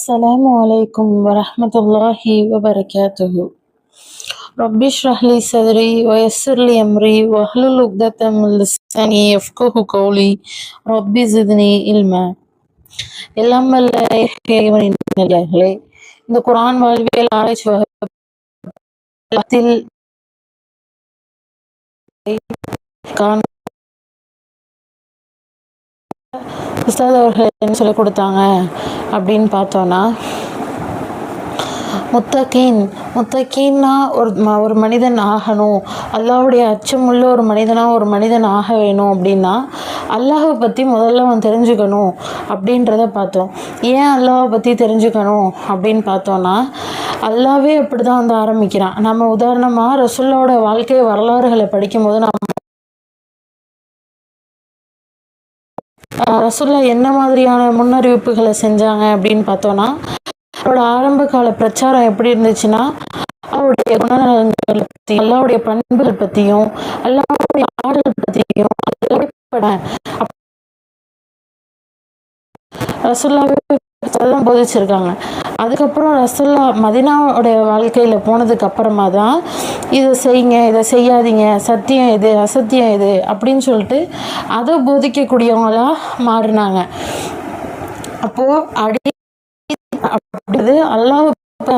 السلام عليكم ورحمة الله وبركاته. رب اشرح لي صدري ويسر لي أمري واحلل عقدة من لساني يفقهوا قولي رب زدني علما. எல்லாம் வல்ல இறைவனின் நல்லடியார்களே, இந்த குர்ஆன் வாழ்வியல் ஆராய்ச்சி வகுப்பில் உஸ்தாத் அவர்கள் என்ன சொல்லிக் கொடுத்தாங்க அப்படின்னு பார்த்தோன்னா, முத்தகீன்னா ஒரு மனிதன் ஆகணும், அல்லாஹ்வுடைய அச்சமுள்ள ஒரு மனிதன் ஆக வேணும் அப்படின்னா அல்லாஹை பற்றி முதல்ல அவன் தெரிஞ்சுக்கணும் அப்படின்றத பார்த்தோம். ஏன் அல்லாஹை பற்றி தெரிஞ்சுக்கணும் அப்படின்னு பார்த்தோன்னா, அல்லாவே அப்படி தான் வந்து ஆரம்பிக்கிறான். நம்ம உதாரணமாக ரசூலுல்லாஹ்வோட வாழ்க்கை வரலாறுகளை படிக்கும்போது ரசூலுல்லாஹ் என்ன மாதிரியான முன்னறிவிப்புகளை செஞ்சாங்க அப்படின்னு பார்த்தோன்னா, அவரோட ஆரம்ப கால பிரச்சாரம் எப்படி இருந்துச்சுன்னா, அவருடைய குணநலன்கள் பற்றியும் அல்லாஹ்வுடைய பண்புகள் பற்றியும் அல்லாஹ்வுடைய ஆடல் பற்றியும் ரசூலுல்லாஹ் போதிச்சிருக்காங்க. அதுக்கப்புறம் ரசூலுல்லாஹ் மதீனாவுடைய வாழ்க்கையில் போனதுக்கு அப்புறமா தான் இதை செய்யுங்க, இதை செய்யாதீங்க, சத்தியம் எது அசத்தியம் எது அப்படின்னு சொல்லிட்டு அதை போதிக்கக்கூடியவங்களா மாறினாங்க. அப்போது அப்படின்றது அல்லாஹ்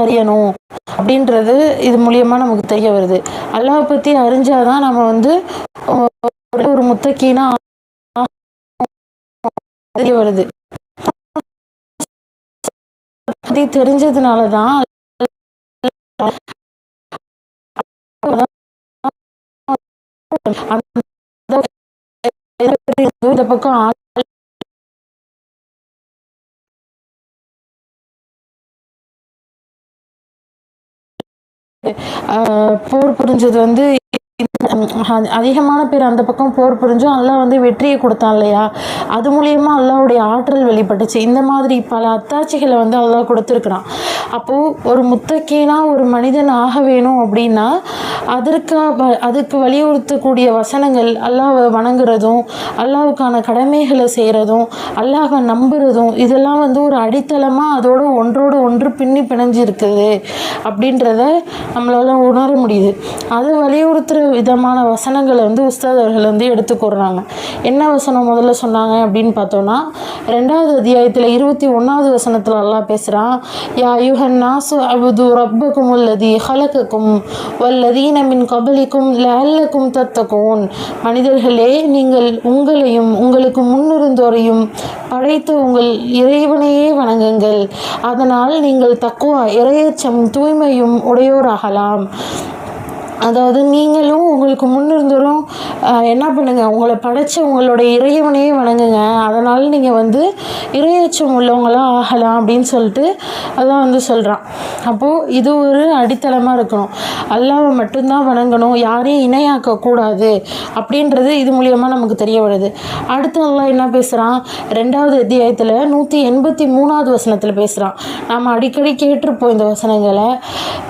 அறியணும் அப்படின்றது இது மூலியமா நமக்கு தெரிய வருது. அல்லாஹ் பற்றி அறிஞ்சாதான் நம்ம வந்து ஒரு முத்தகீனா தெரிய வருது. தெரிஞ்சதுனாலதான் இந்த பக்கம் போர் புரிஞ்சது வந்து அதிகமான பேர் அந்த பக்கம் போர் புரிஞ்சும் அல்லாஹ் வந்து வெற்றியை கொடுத்தான் இல்லையா, அது மூலியமா அல்லாஹ்வுடைய ஆற்றல் வெளிப்பட்டுச்சு. இந்த மாதிரி பல அத்தாட்சிகளை வந்து அல்லாஹ் கொடுத்துருக்குறான். அப்போது ஒரு முத்தகீனா ஒரு மனிதன் ஆக வேணும் அப்படின்னா அதுக்கு வலியுறுத்தக்கூடிய வசனங்கள் அல்லாஹ்வை வணங்குறதும் அல்லாஹ்வுக்கான கடமைகளை செய்கிறதும் அல்லாஹ்வை நம்புறதும் இதெல்லாம் வந்து ஒரு அடித்தளமாக அதோட ஒன்றோடு ஒன்று பின்னி பிணைஞ்சு இருக்குது அப்படின்றத நம்மளால உணர முடியுது. அது வலியுறுத்துகிற விதமான வசனங்களை வந்து உஸ்தாத் அவர்கள் வந்து எடுத்துக்கூடுறாங்க. என்ன வசனம் முதல்ல சொன்னாங்க அப்படின்னு பார்த்தோன்னா, 2வது அத்தியாயத்தில் 21வது வசனத்தில் அல்லாஹ் பேசுகிறான், யா அய்யுஹன் நாசு அபுது ரப்பக்கும் அல்லதி ஹலகக்கும் வல்லதீன மின் கபலிக்கும் லஅல்லக்கும் தத்தகூன். மனிதர்களே, நீங்கள் உங்களையும் உங்களுக்கு முன்னிருந்தோரையும் படைத்த உங்கள் இறைவனையே வணங்குங்கள், அதனால் நீங்கள் தக்குவா இறையச்சம் தூய்மையும் உடையோராகலாம். அதாவது நீங்களும் உங்களுக்கு முன்னிருந்தோரும் என்ன பண்ணுங்க, உங்களை படைச்ச உங்களுடைய இறைவனையே வணங்குங்க, அதனால் நீங்கள் வந்து இறையச்சம் உள்ளவங்களாம் ஆகலாம் அப்படின்னு சொல்லிட்டு அதான் வந்து சொல்கிறான். அப்போது இது ஒரு அடித்தளமாக இருக்கணும், அல்லாஹ்வை மட்டும்தான் வணங்கணும், யாரையும் இணையாக்கக்கூடாது அப்படின்றது இது மூலியமாக நமக்கு தெரிய வருது. அடுத்து அல்லாஹ் என்ன பேசுகிறான், 2வது அத்தியாயத்தில் 183வது வசனத்தில் பேசுகிறான். நாம் அடிக்கடி கேட்டிருப்போம் இந்த வசனங்களை.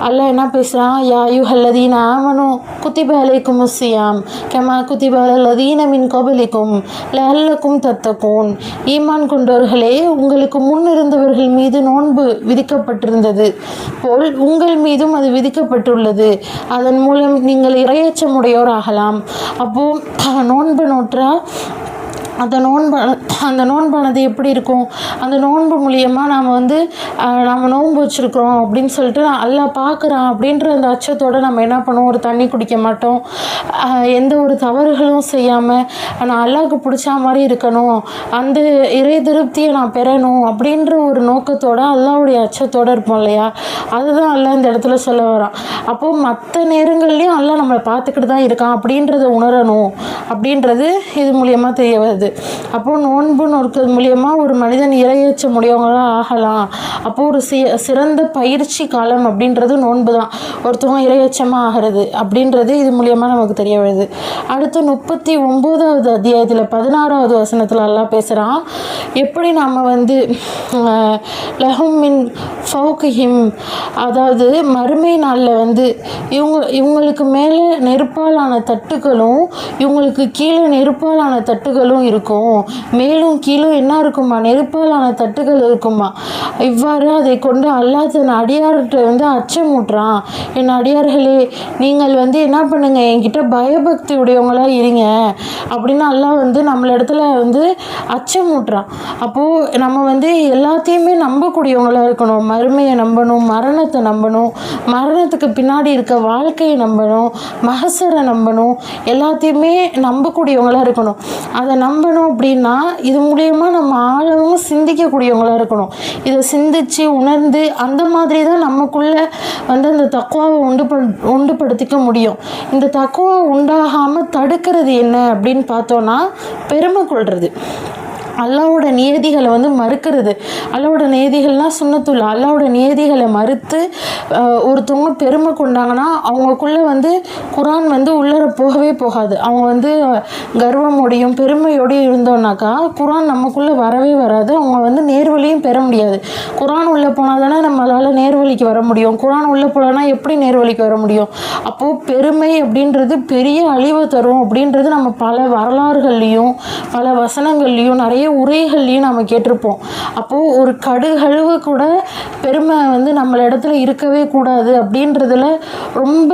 அல்லாஹ் என்ன பேசுகிறான், யா அய்யுஹல்லதீன ஆமனு குத்திப அலைக்குமுஸ் ஸியாம் கமா குத்திப அலல்லதீன மின் கபலிக்கும் லஅல்லக்கும் தத்தகூன். ஈமான் கொண்டவர்களே, உங்களுக்கு முன் இருந்தவர்கள் மீது நோன்பு விதிக்கப்பட்டிருந்தது போல் உங்கள் மீதும் அது விதிக்கப்பட்டுள்ளது, அதன் மூலம் நீங்கள் இறையச்சமுடையோர் ஆகலாம். அப்போது நோன்பு நோற்றா அந்த நோன்பானது எப்படி இருக்கும், அந்த நோன்பு மூலியமாக நாம் வந்து நம்ம நோன்பு வச்சுருக்கிறோம் அப்படின்னு சொல்லிட்டு அல்லாஹ் பார்க்குறான் அப்படின்ற அந்த அச்சத்தோடு நம்ம என்ன பண்ணுவோம், ஒரு தண்ணி குடிக்க மாட்டோம், எந்த ஒரு தவறுகளும் செய்யாமல் நான் அல்லாஹ்வுக்கு பிடிச்ச மாதிரி இருக்கணும், அந்த இறை திருப்தியை நான் பெறணும் அப்படின்ற ஒரு நோக்கத்தோடு அல்லாஹ்வுடைய அச்சத்தோடு இருப்போம் இல்லையா, அதுதான் அல்லாஹ் இந்த இடத்துல சொல்ல வரான். அப்போது மற்ற நேரங்கள்லேயும் அல்லாஹ் நம்மளை பார்த்துக்கிட்டு தான் இருக்கான் அப்படின்றத உணரணும் அப்படின்றது இது மூலியமாக தெரிய வருது. அப்போது நோன்பு நோக்கிறது மூலியமாக ஒரு மனிதன் இறையச்ச முடியவங்களாக ஆகலாம். அப்போது ஒரு சிறந்த பயிற்சி காலம் அப்படின்றது நோன்பு தான், ஒருத்தவங்க இறையச்சமாக ஆகிறது அப்படின்றது இது மூலியமாக நமக்கு தெரிய வருது. அடுத்து 39வது அத்தியாயத்தில் 16வது வசனத்தில் எல்லாம் பேசுகிறான், எப்படி நம்ம வந்து லஹும் மின் ஃபௌகிஹிம், அதாவது மறுமை நாளில் வந்து இவங்களுக்கு மேலே நெருப்பாலான தட்டுகளும் இவங்களுக்கு கீழே நெருப்பாலான தட்டுகளும் இருக்கும். மேலும் கீழும் என்ன இருக்குமா? நெருப்பாலான தட்டுகள் இருக்குமா. இவ்வாறு அதை கொண்டு அல்லாஹ் தன் அடியார்கிட்ட வந்து அச்சமூட்டுறான். என் அடியார்களே, நீங்கள் வந்து என்ன பண்ணுங்க, என்கிட்ட பயபக்தி உடையவங்களாக இருங்க அப்படின்னு அல்லாஹ் வந்து நம்மளிடத்துல வந்து அச்சமூட்டுறான். அப்போது நம்ம வந்து எல்லாத்தையுமே நம்பக்கூடியவங்களாக இருக்கணும். மறுமையை நம்பணும், மரணத்தை நம்பணும், மரணத்துக்கு பின்னாடி இருக்க வாழ்க்கையை நம்பணும், மகசரை நம்பணும், எல்லாத்தையுமே நம்பக்கூடியவங்களாக இருக்கணும். அதை நம்பணும் அப்படின்னா இது மூலயமா நம்ம ஆழவும் சிந்திக்கக்கூடியவங்களாக இருக்கணும். இதை சிந்தித்து உணர்ந்து அந்த மாதிரி தான் நமக்குள்ளே வந்து அந்த தக்குவாவை உண்டுபடுத்திக்க முடியும். இந்த தக்குவா உண்டாகாமல் தடுக்கிறது என்ன அப்படின்னு பார்த்தோன்னா பெருமை கொள்வது, அல்லாவோட நியதிகளை வந்து மறுக்கிறது. அல்லாவோட நியதிகள்னால் சுன்னத்துல்லா, அல்லாவோட நியதிகளை மறுத்து ஒருத்தவங்க பெருமை கொண்டாங்கன்னா அவங்களுக்குள்ளே வந்து குரான் வந்து உள்ளர போகவே போகாது. அவங்க வந்து கர்வமோடையும் பெருமையோடையும் இருந்தோன்னாக்கா குரான் நமக்குள்ளே வரவே வராது. அவங்க வந்து நேர்வழியும் பெற முடியாது. குரான் உள்ளே போனால் தானே நம்மளால் நேர்வழிக்கு வர முடியும். குரான் உள்ளே போகலன்னா எப்படி நேர்வழிக்கு வர முடியும்? அப்போது பெருமை அப்படின்றது பெரிய அழிவை தரும் அப்படின்றது நம்ம பல வரலாறுகள்லையும் பல வசனங்கள்லையும் நிறைய உரைகள்லையும் நம்ம கேட்டிருப்போம். அப்போது ஒரு கடுகளவு கூட பெருமை வந்து நம்மள இடத்துல இருக்கவே கூடாது அப்படின்றதுல ரொம்ப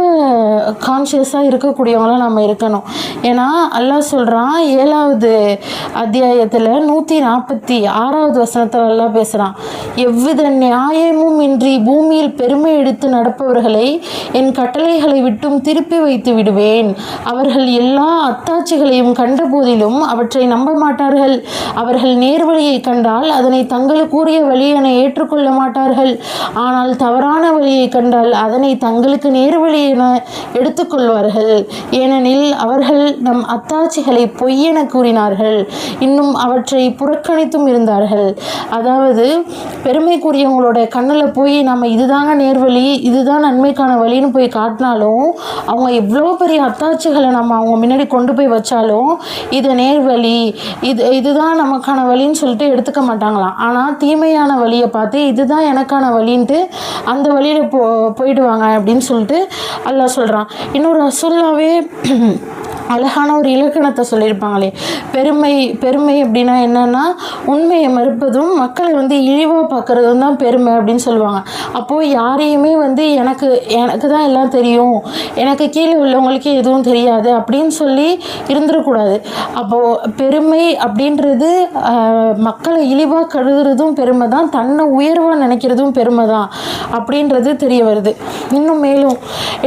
கான்ஷியஸாக இருக்கக்கூடியவங்களாம் நம்ம இருக்கணும். ஏன்னா அல்லாஹ் சொல்கிறான் 7வது அத்தியாயத்தில் 146வது வசனத்தில் அல்லாஹ் பேசுகிறான், எவ்வித நியாயமும் இன்றி பூமியில் பெருமை எடுத்து நடப்பவர்களை என் கட்டளைகளை விட்டும் திருப்பி வைத்து விடுவேன். அவர்கள் எல்லா அத்தாட்சிகளையும் கண்ட போதிலும் அவற்றை நம்ப மாட்டார்கள். அவர்கள் நேர்வழியை கண்டால் அதனை தங்களுக்குரிய வழி என ஏற்றுக்கொள்ள மாட்டார்கள். ஆனால் தவறான வழியை கண்டால் அதனை தங்களுக்கு நேர்வழி என எடுத்துக்கொள்வார்கள். ஏனெனில் அவர்கள் நம் அத்தாட்சிகளை பொய்யென கூறினார்கள், இன்னும் அவற்றை புறக்கணித்தும் இருந்தார்கள். அதாவது பெருமைக்குரியவங்களோட கண்ணில் போய் நம்ம இதுதாங்க நேர்வழி, இதுதான் நன்மைக்கான வழின்னு போய் காட்டினாலும், அவங்க எவ்வளோ பெரிய அத்தாட்சிகளை நம்ம அவங்க முன்னாடி கொண்டு போய் வச்சாலும் இது நேர்வழி, இதுதான் நமக்கான வழின்னு சொல்லிட்டு எடுத்துக்க மாட்டாங்களாம். ஆனால் தீமையான வழியை பார்த்து இதுதான் எனக்கான வழின்ட்டு அந்த வழியில் போயிடுவாங்க அப்படின்னு சொல்லிட்டு அல்லாஹ் சொல்கிறான். இன்னொரு ரசூலுல்லாவே அழகான ஒரு இலக்கணத்தை சொல்லியிருப்பாங்களே, பெருமை அப்படின்னா என்னன்னா உண்மையை மறுப்பதும் மக்களை வந்து இழிவாக பார்க்குறதும் தான் பெருமை அப்படின்னு சொல்லுவாங்க. அப்போது யாரையுமே வந்து எனக்கு தான் எல்லாம் தெரியும், எனக்கு கீழே உள்ளவங்களுக்கே எதுவும் தெரியாது அப்படின்னு சொல்லி இருந்துடக்கூடாது. அப்போது பெருமை அப்படின்றது மக்களை இழிவாக கருதுறதும் பெருமை தான், தன்னை உயர்வாக நினைக்கிறதும் பெருமை தான் அப்படின்றது தெரிய வருது. இன்னும் மேலும்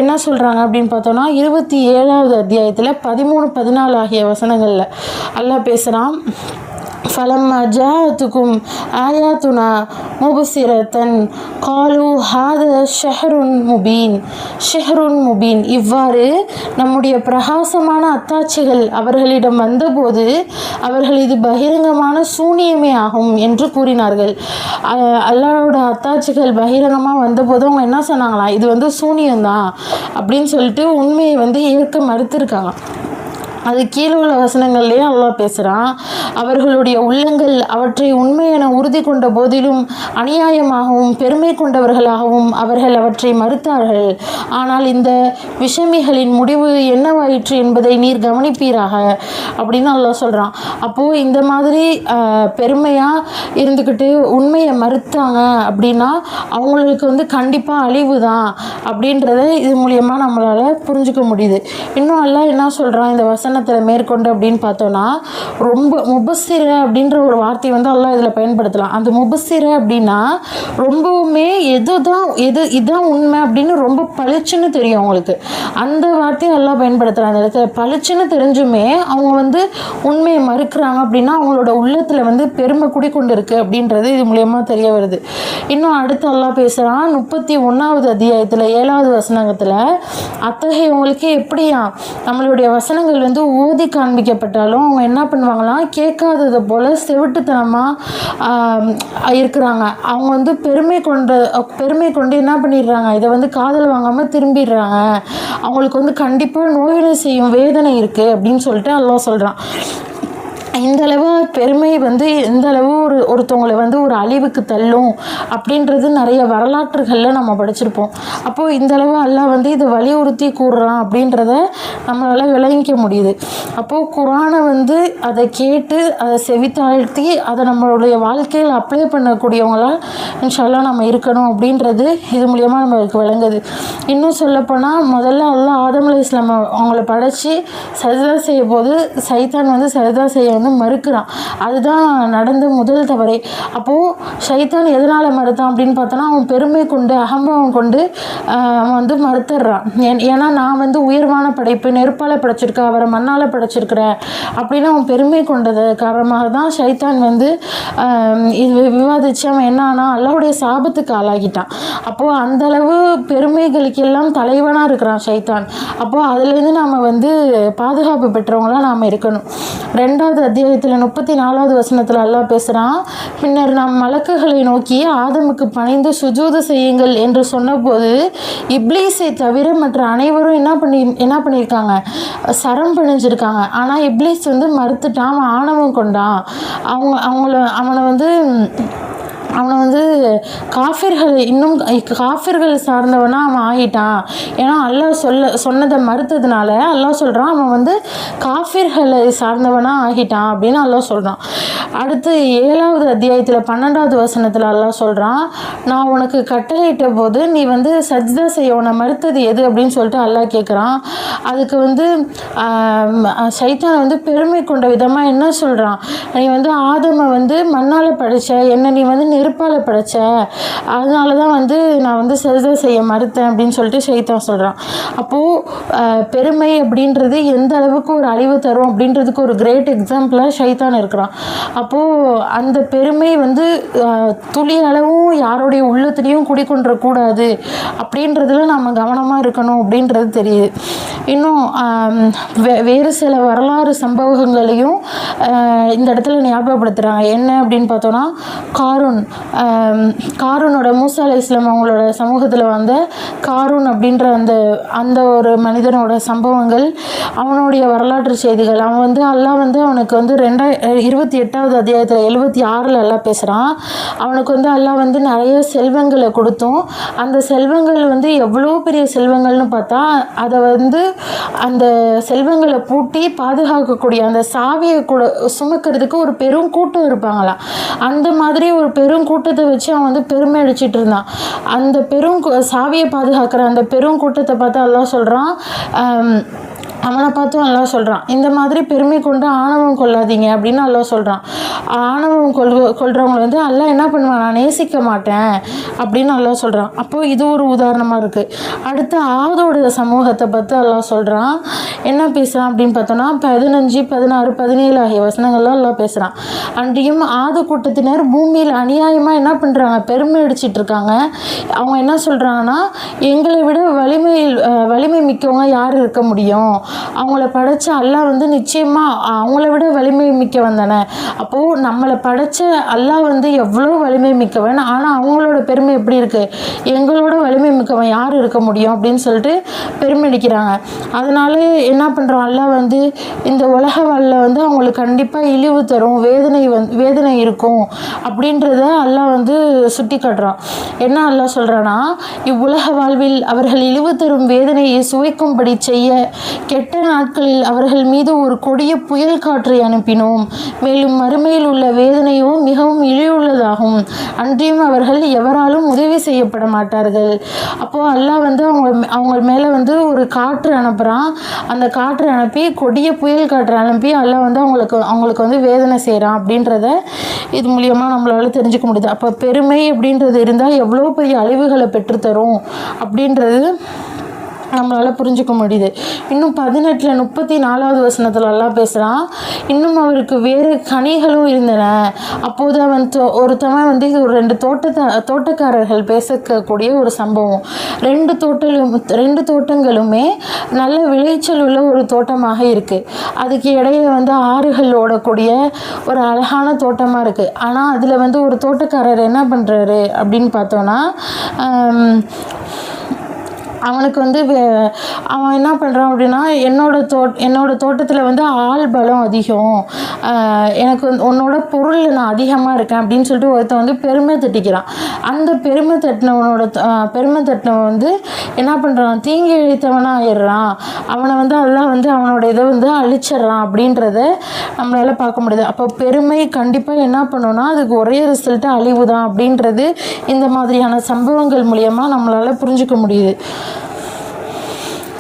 என்ன சொல்கிறாங்க அப்படின்னு பார்த்தோன்னா 27வது அத்தியாயத்தில் 13-14 ஆகிய வசனங்களில் அல்லாஹ் பேசுகிறான், ஃபலம்மா ஜாஅத்துக்கும் ஆயாத்துனா முபஸிரத்தன் காலு ஹாத ஷஹ்ருன் முபீன். இவ்வாறு நம்முடைய பிரகாசமான அத்தாட்சிகள் அவர்களிடம் வந்தபோது அவர்கள் இது பகிரங்கமான சூனியமே ஆகும் என்று கூறினார்கள். அல்லாஹ்வோட அத்தாட்சிகள் பகிரங்கமாக வந்தபோது அவங்க என்ன சொன்னாங்களாம், இது வந்து சூனியம்தான் அப்படின்னு சொல்லிட்டு உண்மையை வந்து ஏற்க மறுத்திருக்காங்க. அது கீழே உள்ள வசனங்கள்லேயே அல்லாஹ் பேசுகிறான், அவர்களுடைய உள்ளங்கள் அவற்றை உண்மை என உறுதி கொண்ட போதிலும் அநியாயமாகவும் பெருமை கொண்டவர்களாகவும் அவர்கள் அவற்றை மறுத்தார்கள். ஆனால் இந்த விஷமிகளின் முடிவு என்னவாயிற்று என்பதை நீர் கவனிப்பீராக அப்படின்னு அல்லாஹ் சொல்கிறான். அப்போது இந்த மாதிரி பெருமையாக இருந்துக்கிட்டு உண்மையை மறுத்தாங்க அப்படின்னா அவங்களுக்கு வந்து கண்டிப்பாக அழிவு தான் அப்படின்றத இது மூலியமாக நம்மளால் புரிஞ்சுக்க முடியுது. இன்னும் அல்லாஹ் என்ன சொல்கிறான் இந்த வசனத்தில் மேற்கொண்டு அப்படின்னு பார்த்தோன்னா, ரொம்ப முபஸ்ஸிர அப்படின்ற ஒரு வார்த்தையை வந்து அல்லாஹ் இதில் பயன்படுத்தலாம். அந்த முபஸ்ஸிர அப்படின்னா ரொம்பவுமே இதுதான் உண்மை அப்படின்னு ரொம்ப பளிச்சுன்னு தெரியும் அவங்களுக்கு. அந்த வார்த்தையை அல்லாஹ் பயன்படுத்துகிறாங்க. அந்த இடத்துல பளிச்சுன்னு தெரிஞ்சுமே அவங்க வந்து உண்மையை மறுக்கிறாங்க அப்படின்னா அவங்களோட உள்ளத்தில் வந்து பெருமை குடிக்கொண்டு இருக்குது அப்படின்றது இது மூலயமா தெரிய வருது. இன்னும் அடுத்து அல்லாஹ் பேசுகிறான் 31வது அத்தியாயத்தில் 7வது வசனத்தில், அத்தகையவங்களுக்கு எப்படியா நம்மளுடைய வசனங்கள் வந்து ஓதி காண்பிக்கப்பட்டாலும் அவங்க என்ன பண்ணுவாங்களாம், கேட்காததை போல் செவிட்டுத்தனமாக இருக்கிறாங்க. அவங்க வந்து பெருமை கொண்டு என்ன பண்ணிடுறாங்க, இதை வந்து காதல் வாங்காமல் திரும்பிடுறாங்க. அவங்களுக்கு வந்து கண்டிப்பாக நோயினை செய்யும் வேதனை இருக்குது அப்படின்னு சொல்லிட்டு அல்லாஹ் சொல்கிறான். இந்தளவு பெருமை வந்து எந்தளவு ஒருத்தவங்களை வந்து ஒரு அழிவுக்கு தள்ளும் அப்படின்றது நிறைய வரலாற்றுகளில் நம்ம படிச்சிருப்போம். அப்போது இந்தளவு அல்லாஹ் வந்து இதை வலியுறுத்தி கூறுறான் அப்படின்றத நம்மளால் விளங்கிக்க முடியுது. அப்போது குரானை வந்து அதை கேட்டு அதை செவித்தாழ்த்தி அதை நம்மளுடைய வாழ்க்கையில் அப்ளை பண்ணக்கூடியவங்களால் இன்ஷா அல்லாஹ் நம்ம இருக்கணும் அப்படின்றது இது மூலியமாக நம்மளுக்கு விளங்குது. இன்னும் சொல்லப்போனால் முதல்ல அல்லாஹ் ஆதம் அலைஹிஸ்ஸலாம் அவங்கள படைச்சி சஜ்தா செய்ய போது சைத்தான் வந்து சஜ்தா செய்ய வந்து மறுக்கிறான். அதுதான் நடந்த முதல் தவறே. அப்போது சைத்தான் எதனால் மறுத்தான் அப்படின்னு பார்த்தோன்னா, அவன் பெருமை கொண்டு அகம்பாவம் கொண்டு அவன் வந்து மறுத்துடுறான். ஏன்னா நான் வந்து உயர்வான படைப்பு, நெருப்பால் படைச்சிருக்கேன், அவரை மண்ணால் படைச்சிருக்கிறேன் அப்படின்னு அவன் பெருமை கொண்டது காரணமாக தான் சைத்தான் வந்து இது விவாதித்து அவன் என்ன ஆனா அல்லாஹ்வுடைய சாபத்துக்கு ஆளாகிட்டான். அப்போது அந்தளவு பெருமைகளுக்கெல்லாம் தலைவனாக இருக்கிறான் சைத்தான். அப்போது அதுலேருந்து நாம் வந்து பாதுகாப்பு பெற்றவங்களாம் நாம் இருக்கணும். 2வது அத்தியாயத்தில் 34வது வசனத்தில் அல்லாஹ் பேசுகிறான், பின்னர் நாம் மலக்குகளை நோக்கி ஆதமுக்கு பணிந்து சுஜூது செய்யுங்கள் என்று சொன்னபோது இப்லீஸை தவிர மற்ற அனைவரும் என்ன பண்ணியிருக்காங்க, சரம் பணிஞ்சிருக்காங்க. ஆனால் இப்லீஸ் வந்து மறுத்துட்டான், அவன் ஆணவம் கொண்டான். அவனை வந்து காஃபிர்கள் சார்ந்தவனாக அவன் ஆகிட்டான். ஏன்னா அல்லாஹ் சொன்னதை மறுத்ததுனால அல்லாஹ் சொல்கிறான் அவன் வந்து காஃபிர்களை சார்ந்தவனாக ஆகிட்டான் அப்படின்னு அல்லாஹ் சொல்கிறான். அடுத்து 7வது அத்தியாயத்தில் 12வது வசனத்தில் அல்லாஹ் சொல்கிறான், நான் உனக்கு கட்டளையிட்ட போது நீ வந்து சஜ்தா செய்ய உன்னை மறுத்தது எது அப்படின்னு சொல்லிட்டு அல்லாஹ் கேட்குறான். அதுக்கு வந்து சைத்தான் வந்து பெருமை கொண்ட விதமாக என்ன சொல்கிறான், நீ வந்து ஆதமை வந்து மண்ணால் படைச்ச, என்ன நீ வந்து நெருப்பால் படைச்ச, அதனால தான் வந்து நான் வந்து சஜ்தா செய்ய மறுத்தேன் அப்படின்னு சொல்லிட்டு சைத்தான் சொல்கிறான். அப்போது பெருமை அப்படின்றது எந்த அளவுக்கு ஒரு அழிவு தரும் அப்படின்றதுக்கு ஒரு கிரேட் எக்ஸாம்பிளாக சைத்தான் இருக்கிறான். அப்போது அந்த பெருமை வந்து துளி அளவும் யாருடைய உள்ளத்துலேயும் குடிக்கொண்டக்கூடாது அப்படின்றதுல நம்ம கவனமாக இருக்கணும் அப்படின்றது தெரியுது. இன்னும் வேறு சில வரலாறு சம்பவங்களையும் இந்த இடத்துல ஞாபகப்படுத்துகிறாங்க. என்ன அப்படின்னு பார்த்தோன்னா, காரூனோட மூசா அலைஹிஸ்ஸலாம் அவங்களோட சமூகத்தில் வந்த காரூன் அப்படின்ற அந்த ஒரு மனிதனோட சம்பவங்கள், அவனுடைய வரலாற்று செய்திகள். அவன் வந்து அல்லாஹ் வந்து அவனுக்கு வந்து 28வது அத்தியாயத்தில் 76 எல்லாம் பேசுகிறான். அவனுக்கு வந்து அல்லாஹ் வந்து நிறைய செல்வங்களை கொடுத்தும் அந்த செல்வங்கள் வந்து எவ்வளோ பெரிய செல்வங்கள்னு பார்த்தா அதை வந்து அந்த செல்வங்களை பூட்டி பாதுகாக்கக்கூடிய அந்த சாவியை கூட சுமக்கிறதுக்கு ஒரு பெரும் கூட்டம் இருப்பாங்களாம். அந்த மாதிரி ஒரு பெரும் கூட்டத்தை வச்சு அவன் வந்து பெருமை அடிச்சிட்டு இருந்தான். அந்த சாவியை பாதுகாக்கிற அந்த பெரும் கூட்டத்தை பார்த்து அல்லாஹ் சொல்கிறான், அவனை பார்த்தும் அல்லாஹ் சொல்கிறான், இந்த மாதிரி பெருமை கொண்டு ஆணவம் கொள்ளாதீங்க அப்படின்னு அல்லாஹ் சொல்கிறான். ஆணவம் கொள்றவங்களை வந்து அல்லாஹ் என்ன பண்ணுவான், நான் நேசிக்க மாட்டேன் அப்படின்னு அல்லாஹ் சொல்கிறான். அப்போது இது ஒரு உதாரணமாக இருக்குது. அடுத்து ஆதோட சமூகத்தை பார்த்து அல்லாஹ் சொல்கிறான். என்ன பேசுகிறான் அப்படின்னு பார்த்தோன்னா 15, 16, 17 ஆகிய வசனங்கள்லாம் அல்லாஹ் பேசுகிறான். அன்றையும் ஆது கூட்டத்தினர் பூமியில் அநியாயமாக என்ன பண்ணுறாங்க, பெருமை அடிச்சிட்டு இருக்காங்க. அவங்க என்ன சொல்கிறாங்கன்னா, எங்களை விட வலிமை மிக்கவங்க யார் இருக்க முடியும், அவங்கள படைச்ச அல்லாஹ் வந்து நிச்சயமாக அவங்கள விட வலிமை மிக்கவன் தானே. அப்போது நம்மளை படைச்ச அல்லாஹ் வந்து எவ்வளோ வலிமை மிக்கவன், ஆனால் அவங்களோட பெருமை எப்படி இருக்குது, எங்களோட வலிமை மிக்கவன் யார் இருக்க முடியும் அப்படின்னு சொல்லிட்டு பெருமை அடிக்கிறாங்க. அதனால என்ன பண்ணுறோம், அல்லாஹ் வந்து இந்த உலக வாழ்வில் வந்து அவங்களுக்கு கண்டிப்பாக இழிவு தரும், வேதனை இருக்கும் அப்படின்றத அல்லாஹ் வந்து சுட்டி காட்டுறான். என்ன அல்லாஹ் சொல்கிறான்னா, இவ்வுலக வாழ்வில் அவர்கள் இழிவு தரும் வேதனையை சுவைக்கும்படி செய்ய கெட்ட நாட்களில் அவர்கள் மீது ஒரு கொடிய புயல் காற்றை அனுப்பினோம். மேலும் மறுமையில் உள்ள வேதனையோ மிகவும் இழிவுள்ளதாகும். அன்றியும் அவர்கள் எவராலும் உதவி செய்யப்பட மாட்டார்கள். அப்போது அல்லாஹ் வந்து அவங்க மேலே வந்து ஒரு காற்று அனுப்புகிறான். அந்த காற்று அனுப்பி கொடிய புயல் காற்று அனுப்பி அல்லாஹ் வந்து அவங்களுக்கு வந்து வேதனை செய்கிறான் அப்படின்றத இது மூலியமாக நம்மளால தெரிஞ்சுக்க முடியுது. அப்போ பெருமை அப்படின்றது இருந்தால் எவ்வளோ பெரிய அழிவுகளை பெற்றுத்தரும் அப்படின்றது நம்மளால் புரிஞ்சுக்க முடியுது. இன்னும் 18 34வது வசனத்தில் எல்லாம் பேசுகிறான். இன்னும் அவருக்கு வேறு கனிகளும் இருந்தன. அப்போது அவன் ஒருத்தவன் வந்து இது ஒரு 2 தோட்டக்காரர்கள் பேசக்கூடிய ஒரு சம்பவம். 2 தோட்டங்களுமே நல்ல விளைச்சல் உள்ள ஒரு தோட்டமாக இருக்குது. அதுக்கு இடையில வந்து ஆறுகள் ஓடக்கூடிய ஒரு அழகான தோட்டமாக இருக்குது. ஆனால் அதில் வந்து ஒரு தோட்டக்காரர் என்ன பண்ணுறாரு அப்படின்னு பார்த்தோன்னா, அவனுக்கு வந்து அவன் என்ன பண்ணுறான் அப்படின்னா, என்னோட தோட்டத்தில் வந்து ஆள் பலம் அதிகம், எனக்கு உன்னோட பொருள் நான் அதிகமாக இருக்கேன் அப்படின்னு சொல்லிட்டு ஒருத்தன் வந்து பெருமை தட்டிக்கிறான். அந்த பெருமை தட்டினவன் வந்து என்ன பண்ணுறான், தீங்கி இழைத்தவனாக ஆயிடுறான். அவனை வந்து அல்லாஹ் வந்து அவனோட இதை வந்து அழிச்சிட்றான் அப்படின்றத நம்மளால் பார்க்க முடியுது. அப்போ பெருமை கண்டிப்பாக என்ன பண்ணணும்னா அதுக்கு ஒரே ரிசல்ட்டு அழிவு தான் அப்படின்றது இந்த மாதிரியான சம்பவங்கள் மூலியமாக நம்மளால் புரிஞ்சுக்க முடியுது.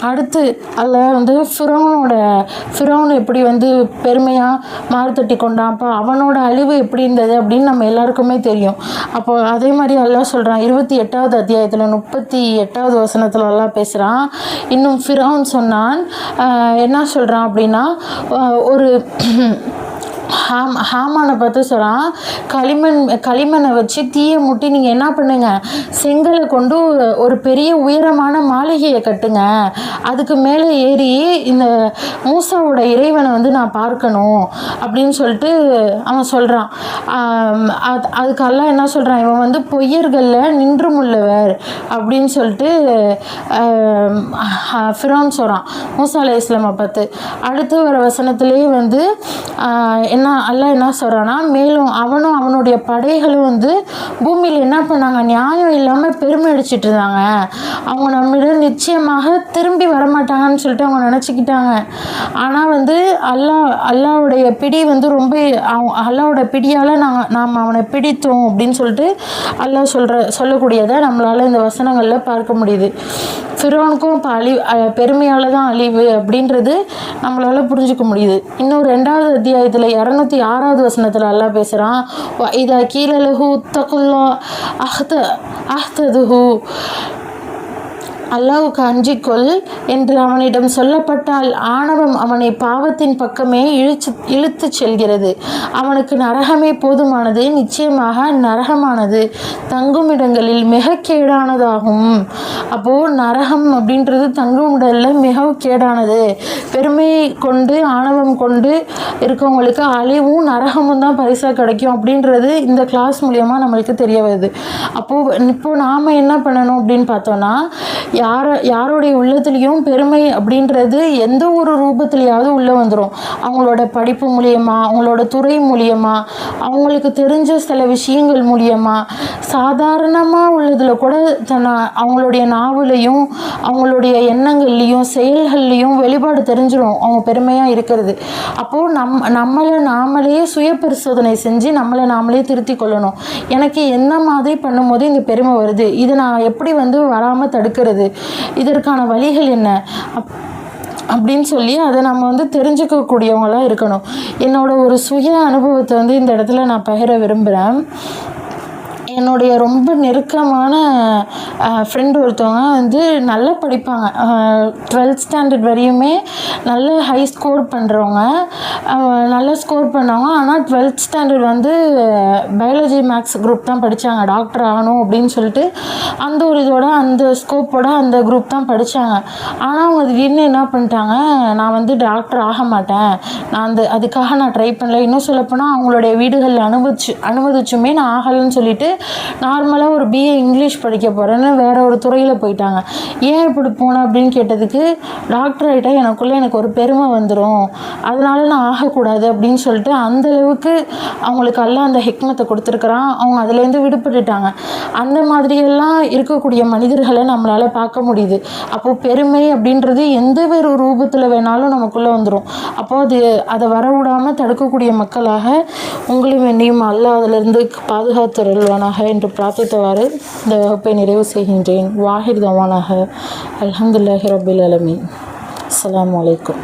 அடுத்து அதில் வந்து ஃபிரௌன் எப்படி வந்து பெருமையாக மாறுதட்டி கொண்டான், அப்போ அவனோட அழிவு எப்படி இருந்தது அப்படின்னு நம்ம எல்லாருக்குமே தெரியும். அப்போ அதே மாதிரி அல்லாஹ் சொல்கிறான் 28வது அத்தியாயத்தில் 38வது வசனத்தில் எல்லாம் பேசுகிறான். இன்னும் ஃபிரௌன் சொன்னான், என்ன சொல்கிறான் அப்படின்னா, ஒரு ஹாமானை பார்த்து சொல்கிறான், களிமண்ணை வச்சு தீயை முட்டி நீங்கள் என்ன பண்ணுங்க, செங்கலை கொண்டு ஒரு பெரிய உயரமான மாளிகையை கட்டுங்க, அதுக்கு மேலே ஏறி இந்த மூசாவோட இறைவனை வந்து நான் பார்க்கணும் அப்படின்னு சொல்லிட்டு அவன் சொல்கிறான். அதுக்கு அல்லாஹ் என்ன சொல்கிறான், இவன் வந்து பொய்யர்களில் நின்றும் உள்ளவர் அப்படின்னு சொல்லிட்டு ஃபிரௌன் சொல்கிறான் மூசா அலைஹிஸ்ஸலாமை பார்த்து. அடுத்து வர வசனத்திலேயே வந்து அல்லாஹ் என்ன சொல்கிறான்னா, மேலும் அவனும் அவனுடைய படைகளும் வந்து பூமியில் என்ன பண்ணாங்க, நியாயம் இல்லாமல் பெருமை அடிச்சிட்டு இருந்தாங்க. அவங்க நம்மிடம் நிச்சயமாக திரும்பி வரமாட்டாங்கன்னு சொல்லிட்டு அவங்க நினச்சிக்கிட்டாங்க. ஆனால் வந்து அல்லாஹ்வுடைய பிடி வந்து ரொம்ப அல்லாஹ்வோட பிடியால் நாம் அவனை பிடித்தோம் அப்படின்னு சொல்லிட்டு அல்லாஹ் சொல்லக்கூடியதை நம்மளால் இந்த வசனங்களில் பார்க்க முடியுது. ஃபிரௌனுக்கும் இப்போ பெருமையால் தான் அழிவு அப்படின்றது நம்மளால் புரிஞ்சுக்க முடியுது. இன்னும் 2வது அத்தியாயத்தில் 206வது வசனத்தில் அல்லாஹ் பேசுகிறான், இதா கீழலஹு தக்குல்லா அஹ்ததுஹு, அல்லாஹ்வுக்கு அஞ்சிக்கொள் என்று அவனிடம் சொல்லப்பட்டால் ஆணவம் அவனை பாவத்தின் பக்கமே இழுத்து செல்கிறது. அவனுக்கு நரகமே போதுமானது, நிச்சயமாக நரகமானது தங்குமிடங்களில் மிக கேடானதாகும். அப்போது நரகம் அப்படின்றது தங்குமிடலில் மிக கேடானது. பெருமையை கொண்டு ஆணவம் கொண்டு இருக்கவங்களுக்கு அழிவும் நரகமும் தான் பரிசாக கிடைக்கும் அப்படின்றது இந்த கிளாஸ் மூலியமாக நம்மளுக்கு தெரிய வருது. இப்போது நாம் என்ன பண்ணணும் அப்படின்னு பார்த்தோன்னா, யாருடைய உள்ளத்துலேயும் பெருமை அப்படின்றது எந்த ஒரு ரூபத்துலையாவது உள்ளே வந்துடும். அவங்களோட படிப்பு மூலியமாக, அவங்களோட துறை மூலியமாக, அவங்களுக்கு தெரிஞ்ச சில விஷயங்கள் மூலியமாக, சாதாரணமாக உள்ளதில் கூட அவங்களுடைய நாவலையும் அவங்களுடைய எண்ணங்கள்லேயும் செயல்கள்லேயும் வெளிப்பாடு தெரிஞ்சிடும் அவங்க பெருமையாக இருக்கிறது. அப்போது நாமளே சுய பரிசோதனை செஞ்சு நம்மளை நாமளே திருத்தி கொள்ளணும். எனக்கு என்ன மாதிரி பண்ணும்போது இந்த பெருமை வருது, இதை நான் எப்படி வந்து வராமல் தடுக்கிறது, இதற்கான வழிகள் என்ன அப்படின்னு சொல்லி அதை நம்ம வந்து தெரிஞ்சுக்கக்கூடியவங்களாக இருக்கணும். என்னோட ஒரு சுய அனுபவத்தை வந்து இந்த இடத்துல நான் பகிர விரும்புகிறேன். என்னுடைய ரொம்ப நெருக்கமான ஃப்ரெண்டு ஒருத்தவங்க வந்து நல்லா படிப்பாங்க, 12th ஸ்டாண்டர்ட் வரையுமே நல்ல ஹை ஸ்கோர் பண்ணுறவங்க, நல்லா ஸ்கோர் பண்ணவங்க. ஆனால் 12th ஸ்டாண்டர்ட் வந்து பயாலஜி மேக்ஸ் குரூப் தான் படித்தாங்க, டாக்டர் ஆகணும் அப்படின்னு சொல்லிட்டு அந்த ஒரு இதோட அந்த ஸ்கோப்போட அந்த குரூப் தான் படித்தாங்க. ஆனால் அவங்க திடீர்னு என்ன பண்ணிட்டாங்க, நான் வந்து டாக்டர் ஆக மாட்டேன், நான் அதுக்காக நான் ட்ரை பண்ணல, இன்னும் சொல்லப்போனால் அவங்களுடைய வீடுகளில் அனுமதிச்சுமே நான் ஆகலைன்னு சொல்லிட்டு நார்மலாக ஒரு பிஏ இங்கிலீஷ் படிக்க போகிறேன்னு வேற ஒரு துறையில் போயிட்டாங்க. ஏன் இப்படி போனேன் அப்படின்னு கேட்டதுக்கு, டாக்டர் ஆகிட்டா எனக்கு ஒரு பெருமை வந்துடும், அதனால நான் ஆகக்கூடாது அப்படின்னு சொல்லிட்டு அந்தளவுக்கு அவங்களுக்கு எல்லாம் அந்த ஹிக்மத்தை கொடுத்துருக்குறான். அவங்க அதுலேருந்து விடுபட்டுட்டாங்க. அந்த மாதிரியெல்லாம் இருக்கக்கூடிய மனிதர்களை நம்மளால் பார்க்க முடியுது. அப்போது பெருமை அப்படின்றது எந்த ஒரு ரூபத்தில் வேணாலும் நமக்குள்ளே வந்துடும். அப்போது அதை வரவிடாமல் தடுக்கக்கூடிய மக்களாக உங்களையும் என்னையும் அல்லாஹ் அதிலிருந்து பாதுகாத்துருள்வானாக என்று பிரார்த்தித்தவாறு இந்த வகுப்பை நிறைவு செய்கின்றேன். வாஹிர் தவானாக அல்ஹம்துலில்லாஹி ரப்பில் ஆலமீன். அஸ்ஸலாமு அலைக்கும்.